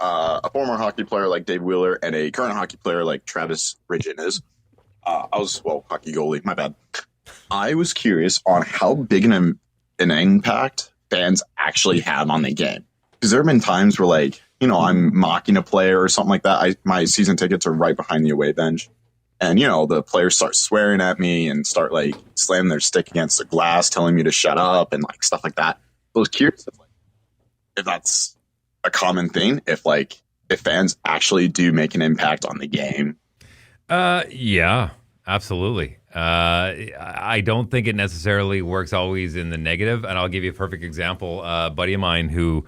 a former hockey player like Dave Wheeler and a current hockey player like Travis Ridgen is. Hockey goalie, my bad. I was curious on how big an impact fans actually have on the game. Because there have been times where, like, I'm mocking a player or something like that. My season tickets are right behind the away bench. And, the players start swearing at me and start, like, slamming their stick against the glass, telling me to shut up and, like, stuff like that. I was curious if that's a common thing, if fans actually do make an impact on the game. Yeah, absolutely. I don't think it necessarily works always in the negative, and I'll give you a perfect example. A buddy of mine who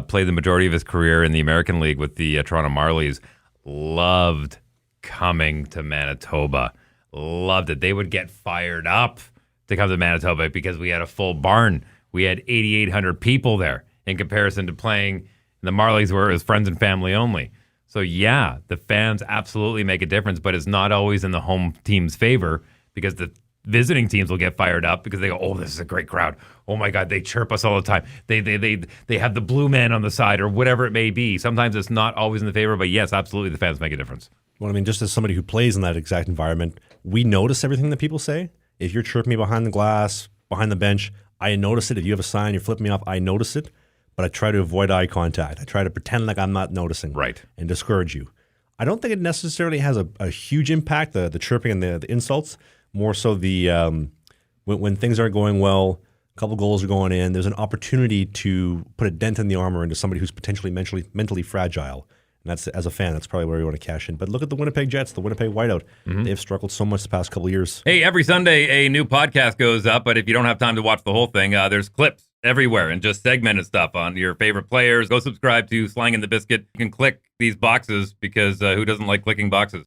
played the majority of his career in the American League with the Toronto Marlies loved coming to Manitoba. Loved it. They would get fired up to come to Manitoba because we had a full barn. We had 8,800 people there in comparison to playing the Marlies where it was friends and family only. So, yeah, the fans absolutely make a difference, but it's not always in the home team's favor because the visiting teams will get fired up because they go, oh, this is a great crowd. Oh, my God, they chirp us all the time. They have the blue man on the side or whatever it may be. Sometimes it's not always in the favor, but, yes, absolutely, the fans make a difference. Well, I mean, just as somebody who plays in that exact environment, we notice everything that people say. If you're chirping me behind the glass, behind the bench, I notice it. If you have a sign, you're flipping me off, I notice it. But I try to avoid eye contact. I try to pretend like I'm not noticing. Right. And discourage you. I don't think it necessarily has a huge impact, the chirping and the insults. More so when things aren't going well, a couple goals are going in, there's an opportunity to put a dent in the armor into somebody who's potentially mentally fragile. And that's, as a fan, that's probably where you want to cash in. But look at the Winnipeg Jets, the Winnipeg Whiteout. Mm-hmm. They've struggled so much the past couple of years. Hey, every Sunday a new podcast goes up, but if you don't have time to watch the whole thing, there's clips everywhere and just segmented stuff on your favorite players. Go subscribe to Slang and the Biscuit. You can click these boxes because who doesn't like clicking boxes?